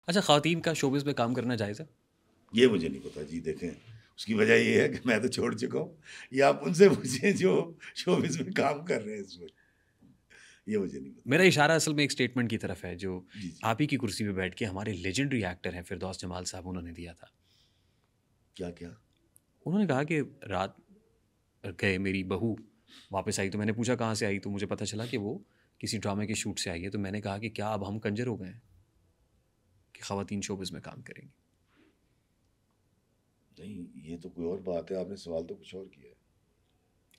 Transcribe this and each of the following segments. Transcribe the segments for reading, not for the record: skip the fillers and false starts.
अच्छा, ख़वातीन का शोबिज़ में काम करना जायज़ है? ये मुझे नहीं पता जी, देखें, उसकी वजह ये है कि मैं तो छोड़ चुका हूँ। ये आप उनसे पूछिए जो शोबिज़ में काम कर रहे हैं इस वक़्त, ये मुझे नहीं पता। मेरा इशारा असल में एक स्टेटमेंट की तरफ है, जो जी, जी। आप ही की कुर्सी पे बैठ के हमारे लेजेंडरी एक्टर हैं फ़िरदौस जमाल साहब, उन्होंने दिया था। क्या-क्या? उन्होंने कहा कि रात गए, मेरी बहू वापस आई, तो मैंने पूछा कहाँ से आई? तो मुझे पता चला कि वो किसी ड्रामे के शूट से आई है। तो मैंने कहा कि क्या अब हम कंजर हो गए हैं कि ख़वातीन शोबिज़ में काम करेंगी? नहीं, ये तो कोई और बात है, आपने सवाल तो कुछ और किया है।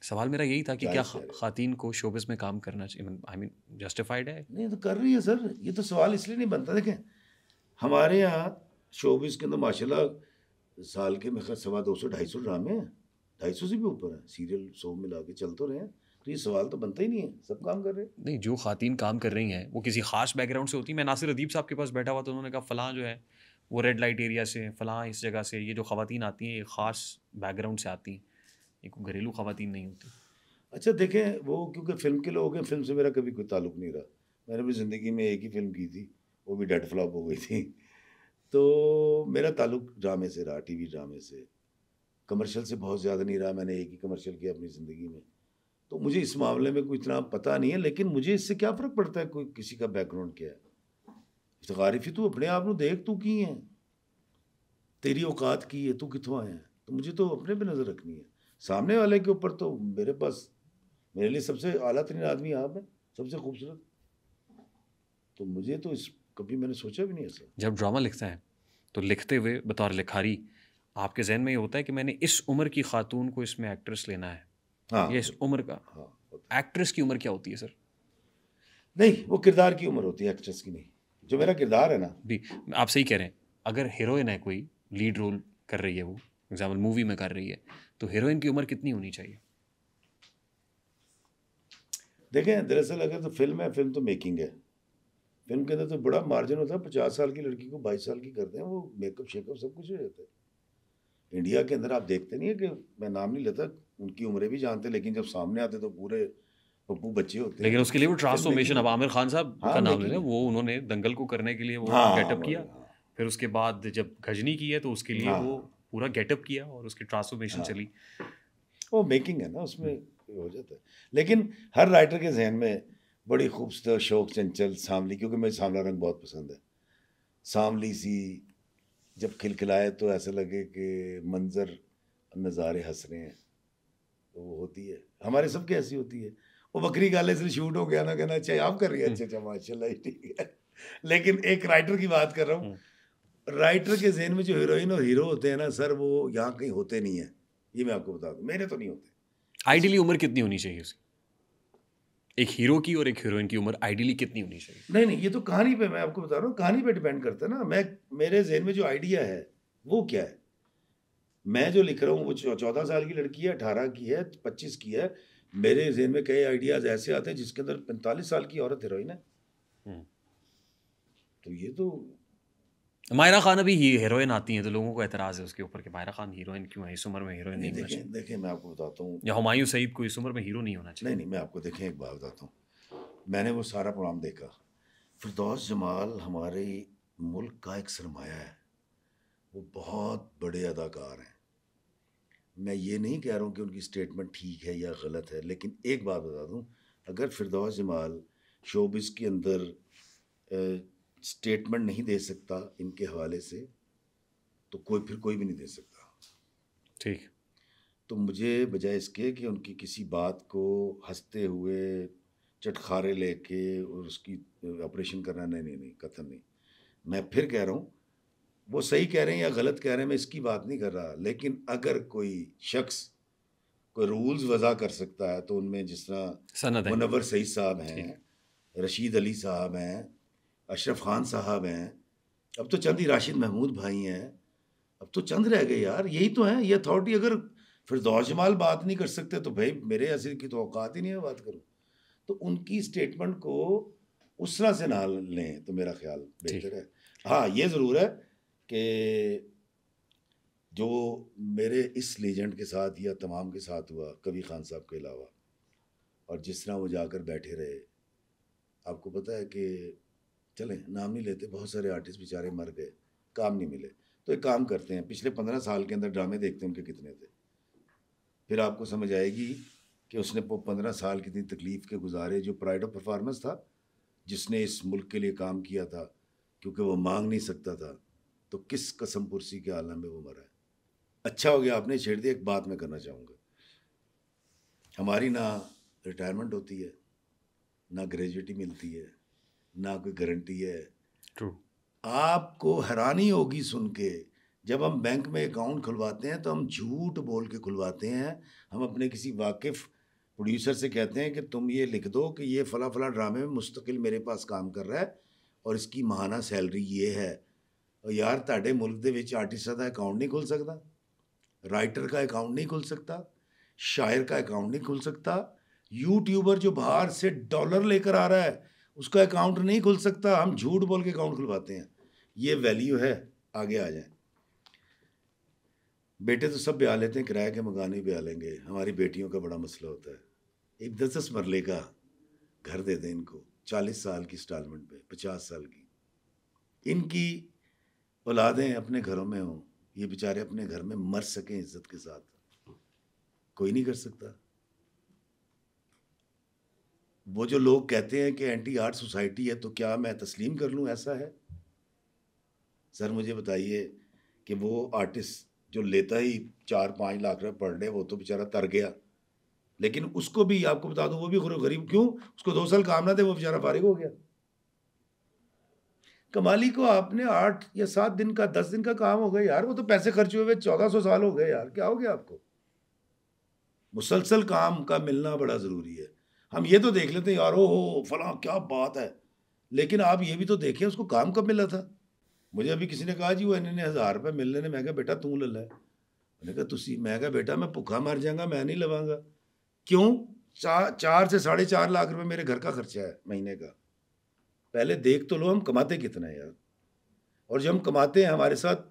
सवाल मेरा यही था कि क्या जायज़ कह रहे हैं। ख़वातीन को शोबिज़ में काम करना चाहिए? आई मीन जस्टिफाइड है? नहीं, तो कर रही है सर, ये तो सवाल इसलिए नहीं बनता, देखें, हमारे यहाँ शोबिज़ के अंदर माशाल्लाह साल के मेरे ख़्याल सवा 200 250 ड्रामे हैं, 250 से भी ऊपर हैं, सीरियल 100 मिला के चल तो रहे हैं, तो ये सवाल तो बनता ही नहीं है, सब काम कर रहे हैं। नहीं, जो ख़वातीन काम कर रही हैं, वो किसी ख़ास बैकग्राउंड से होती हैं। मैं नासिर अदीब साहब के पास बैठा हुआ, तो उन्होंने कहा फ़लाँ जो है, वो रेड लाइट एरिया से हैं, फ़लाँ इस जगह से। ये जो ख़वातीन आती हैं, ये ख़ास बैकग्राउंड से आती हैं। ये कोई घरेलू ख़वातीन नहीं होती। अच्छा देखें, वो क्योंकि फ़िल्म के लोग हैं, फ़िल्म से मेरा कभी कोई ताल्लुक नहीं रहा। मैंने भी ज़िंदगी में एक ही फ़िल्म की थी, वो भी डेड फ्लॉप हो गई थी। तो मेरा ताल्लुक ड्रामे से रहा, टीवी ड्रामे से। कमर्शियल से बहुत ज़्यादा नहीं रहा, मैंने एक ही कमर्शियल किया अपनी ज़िंदगी में। तो मुझे इस मामले में कोई इतना पता नहीं है, लेकिन मुझे इससे क्या फ़र्क पड़ता है कोई किसी का बैकग्राउंड क्या है। इफ्तिख़ार तू अपने आप ਨੂੰ देख तू की है, तेरी औकात की है, तू कित्थों आया है? तो मुझे तो अपने पे नज़र रखनी है। सामने वाले के ऊपर तो मेरे पास मेरे लिए सबसे आला तरीन आदमी आप हैं, सबसे खूबसूरत। तो मुझे तो इस कभी मैंने सोचा भी नहीं ऐसा। जब ड्रामा लिखते हैं, तो लिखते हुए बतौर लिखारी, आपके ज़हन में ये होता है कि मैंने इस उम्र की ख़ातून को इसमें एक्ट्रेस लेना है, हाँ, या इस होता उम्र का हाँ, होता है। एक्ट्रेस की उम्र क्या होती है सर? नहीं, वो किरदार की उम्र होती है, एक्ट्रेस की नहीं। जो मेरा किरदार है ना। भी आप सही कह रहे हैं। अगर हीरोइन है कोई, लीड रोल कर रही है वो, एग्ज़ाम्पल मूवी में कर रही है, तो हीरोइन की उम्र कितनी होनी चाहिए? देखें, दरअसल अगर तो फ़िल्म है, फ़िल्म तो मेकिंग है। फ़िल्म के अंदर तो बड़ा मार्जिन होता है, 50 साल की लड़की को 22 साल की करते हैं, वो मेकअप-शेकअप सब कुछ हो जाता है। इंडिया के अंदर आप देखते नहीं है कि मैं नाम नहीं लेता, उनकी उम्रें भी जानते हैं, लेकिन जब सामने आते तो पूरे पप्पू बच्चे होते हैं, लेकिन तो उसके लिए वो फ़िल्म मेकिंग ट्रांसफ़ॉर्मेशन, अब है। आमिर खान साहब हाँ, का नाम ले लें, मेकिंग है। वो उन्होंने दंगल को करने के लिए वो हाँ, गेटअप किया। वही, हाँ। फिर उसके बाद जब गजनी की है, तो उसके लिए हाँ, वो हाँ, पूरा गेटअप किया और उसकी ट्रांसफ़ॉर्मेशन हाँ। चली। वो मेकिंग है ना, उसमें हुँ। हो जाता है। लेकिन हर राइटर के ज़हन में बड़ी खूबसूरत, शोक चंचल, सांवली, क्योंकि मुझे सांवला रंग बहुत पसंद है। सांवली-सी जब खिलखिलाए तो ऐसा लगे कि मंज़र नज़ारे हँस रहे हैं, तो वो होती है। हमारे सबकी ऐसी होती है। वो बकरी गाले से शूट हो गया ना, कहना अच्छा आप कर रही हैं, हुँ, अच्छा, अच्छा माशाल्लाह ठीक है। लेकिन एक राइटर की बात कर रहा हूँ, हुँ। राइटर के ज़हन में जो हीरोइन और हीरो होते हैं ना सर, वो यहाँ कहीं होते नहीं हैं। ये मैं आपको बता दूँ, मेरे तो नहीं होते। किसी आइडियली उम्र कितनी होनी चाहिए उसकी? एक हीरो की और एक हीरोइन की उम्र आइडियली कितनी होनी चाहिए? नहीं, नहीं, ये तो कहानी पे मैं आपको बता रहा हूँ, कहानी पे डिपेंड करता है ना। मेरे ज़हन में जो आइडिया है, वो क्या है? मैं जो लिख रहा हूँ, वो 14 साल की लड़की है, 18 की है, 25 की है। मेरे ज़हन में कई आइडियाज़ ऐसे आते हैं जिसके अंदर 45 साल की औरत हीरोइन है। हुँ। तो ये तो मायरा खान अभी हीरोइन आती हैं, तो लोगों को एतराज़ है उसके ऊपर कि मायरा खान हीरोइन क्यों है? इस उम्र में हीरोइन नहीं, नहीं होना चाहिए। देखें देखें मैं आपको बताता हूँ। या हुमायूँ सईद को इस उम्र में हीरो नहीं होना नहीं, चाहिए। नहीं, मैं आपको देखें एक बात बताता हूँ। मैंने वो सारा प्रोग्राम देखा। फिरदौस जमाल हमारे मुल्क का एक सरमाया है। वो बहुत बड़े अदाकार हैं। मैं ये नहीं कह रहा हूँ कि उनकी स्टेटमेंट ठीक है या गलत है, लेकिन एक बात बता दूँ, अगर फिरदौस जमाल शोबिज़ के अंदर स्टेटमेंट नहीं दे सकता इनके हवाले से, तो कोई भी नहीं दे सकता। ठीक। तो मुझे बजाय इसके कि उनकी किसी बात को हँसते हुए, चटखारे लेके और उसकी ऑपरेशन करना, नहीं, नहीं, नहीं, कतई नहीं। मैं फिर कह रहा हूँ, वो सही कह रहे हैं या गलत कह रहे हैं, मैं इसकी बात नहीं कर रहा। लेकिन अगर कोई शख्स कोई रूल्स वज़ा कर सकता है, तो उनमें जिस तरह सनद है। मुनव्वर सईद साहब ठीक है। हैं, रशीद अली साहब हैं, अशरफ खान साहब हैं, अब तो चंद ही राशिद महमूद भाई हैं, अब तो चंद रह गए यार, यही तो हैं, ये अथॉरिटी। अगर फिरदौस जमाल बात नहीं कर सकते, तो भई मेरे ऐसे की तो औकात ही नहीं है बात करूँ। तो उनकी स्टेटमेंट को उस तरह से ना लें, तो मेरा ख़्याल ठीक, बेहतर है। ठीक। हाँ, ये ज़रूर है कि जो मेरे इस लीजेंड के साथ या तमाम के साथ हुआ, कबीर खान साहब के अलावा, और जिस तरह वो जाकर बैठे रहे, आपको पता है कि चलें नाम नहीं लेते, बहुत सारे आर्टिस्ट बेचारे मर गए, काम नहीं मिले। तो एक काम करते हैं, पिछले 15 साल के अंदर ड्रामे देखते हैं उनके कितने थे, फिर आपको समझ आएगी कि उसने 15 साल कितनी तकलीफ़ के गुजारे। जो प्राइड ऑफ परफॉर्मेंस था, जिसने इस मुल्क के लिए काम किया था, क्योंकि वो मांग नहीं सकता था, तो किस कसम पुरसी के आलम में वो मरा है। अच्छा हो गया आपने छेड़ दिया। एक बात मैं करना चाहूँगा, हमारी ना रिटायरमेंट होती है, ना ग्रेजुएटी मिलती है, ना कोई गारंटी है। ट्रू। आपको हैरानी होगी सुन के, जब हम बैंक में अकाउंट खुलवाते हैं तो हम झूठ बोल के खुलवाते हैं। हम अपने किसी वाकिफ़ प्रोड्यूसर से कहते हैं कि तुम ये लिख दो कि ये फ़ला फ़ला ड्रामे में मुस्तकिल मेरे पास काम कर रहा है और इसकी माहाना सैलरी ये है। और यार ਤੁਹਾਡੇ मुल्क ਦੇ ਵਿੱਚ आर्टिस्टां ਦਾ अकाउंट नहीं खुल सकता, राइटर का अकाउंट नहीं खुल सकता, शायर का अकाउंट नहीं खुल सकता, यूट्यूबर जो बाहर से डॉलर लेकर आ रहा है उसका अकाउंट नहीं खुल सकता। हम झूठ बोल के अकाउंट खुलवाते हैं। ये वैल्यू है। आगे आ जाएं। बेटे तो सब ब्याह लेते हैं, किराए के मकान भी ब्याह लेंगे। हमारी बेटियों का बड़ा मसला होता है। एक 10-10 मरले का घर दे दें इनको, 40 साल की इंस्टॉलमेंट पे, 50 साल की। इनकी औलादें अपने घरों में हों, ये बेचारे अपने घर में मर सकें इज्जत के साथ। कोई नहीं कर सकता। वो जो लोग कहते हैं कि एंटी आर्ट सोसाइटी है, तो क्या मैं तस्लीम कर लूँ ऐसा है? सर मुझे बताइए कि वो आर्टिस्ट जो लेता ही 4-5 लाख रुपए पर डे, वो तो बेचारा तर गया। लेकिन उसको भी आपको बता दूं, वो भी गरीब क्यों, उसको 2 साल काम ना दे, वो बेचारा फारिग हो गया। कमाली को आपने 8 या 7 दिन का, 10 दिन का काम हो गया यार, वो तो पैसे खर्च हुए 1400 साल हो गए यार, क्या हो गया आपको? मुसलसल काम का मिलना बड़ा ज़रूरी है। हम ये तो देख लेते हैं यार, ओहो फलां क्या बात है, लेकिन आप ये भी तो देखें उसको काम कब मिला था। मुझे अभी किसी ने कहा जी वो इन्ने 1000 रुपए मिलने ने। मैं कहा बेटा तू ले लै। मैंने कहा तुसी, मैं कहा बेटा मैं भुखा मर जाऊंगा, मैं नहीं लवांगा। क्यों? 4 से 4.5 लाख रुपए मेरे घर का खर्चा है महीने का। पहले देख तो लो हम कमाते कितना है यार। और जब हम कमाते हैं हमारे साथ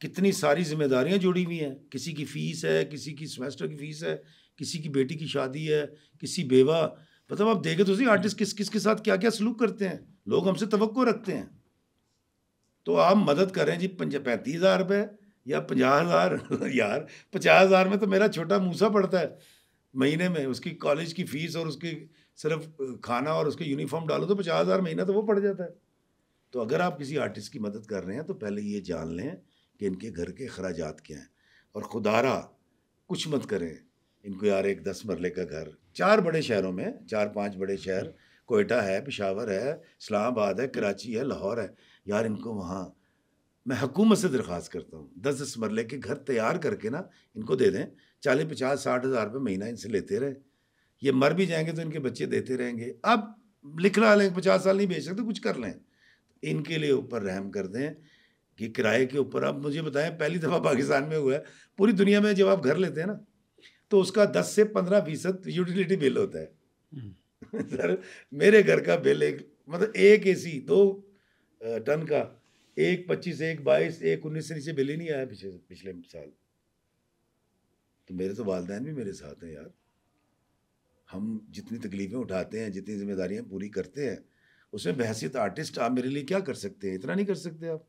कितनी सारी जिम्मेदारियां जुड़ी हुई हैं। किसी की फ़ीस है, किसी की सेमेस्टर की फ़ीस है, किसी की बेटी की शादी है, किसी बेवा। मतलब आप देखें तो सही आर्टिस्ट किस किस के साथ क्या क्या सलूक करते हैं। लोग हमसे तवक्को रखते हैं। तो आप मदद करें जी। 35,000 रुपये या 50,000 यार 50,000 में तो मेरा छोटा मूसा पड़ता है महीने में। उसकी कॉलेज की फ़ीस और उसकी सिर्फ खाना और उसके यूनिफॉर्म डालो तो 50,000 महीना तो वो पड़ जाता है। तो अगर आप किसी आर्टिस्ट की मदद कर रहे हैं तो पहले ये जान लें कि इनके घर के अखराजात क्या हैं। और खुदारा कुछ मत करें इनको यार। एक 10 मरले का घर 4 बड़े शहरों में, 4-5 बड़े शहर, कोयटा है, पेशावर है, इस्लामाबाद है, कराची है, लाहौर है। यार इनको वहाँ, मैं हुकूमत से दरख्वास्त करता हूँ 10-10 मरले के घर तैयार करके ना इनको दे दें। 40-50-60 हज़ार रुपये महीना इनसे लेते रहे। ये मर भी जाएंगे तो इनके बच्चे देते रहेंगे। अब लिख ला लें, 50 साल नहीं बेच सकते, कुछ कर लें। इनके लिए ऊपर रहम कर दें कि किराए के ऊपर। अब मुझे बताएं, पहली दफ़ा पाकिस्तान में हुआ है। पूरी दुनिया में जब आप घर लेते हैं ना तो उसका 10 से 15% यूटिलिटी बिल होता है। सर मेरे घर का बिल एक, मतलब एक एसी 2 टन का, एक 25, एक 22, एक 19 से नीचे बिल ही नहीं आया पिछले साल। तो मेरे तो वालिदैन भी मेरे साथ हैं यार। हम जितनी तकलीफ़ें उठाते हैं, जितनी जिम्मेदारियां पूरी करते हैं, उसमें बहैसियत आर्टिस्ट आप मेरे लिए क्या कर सकते हैं? इतना नहीं कर सकते आप।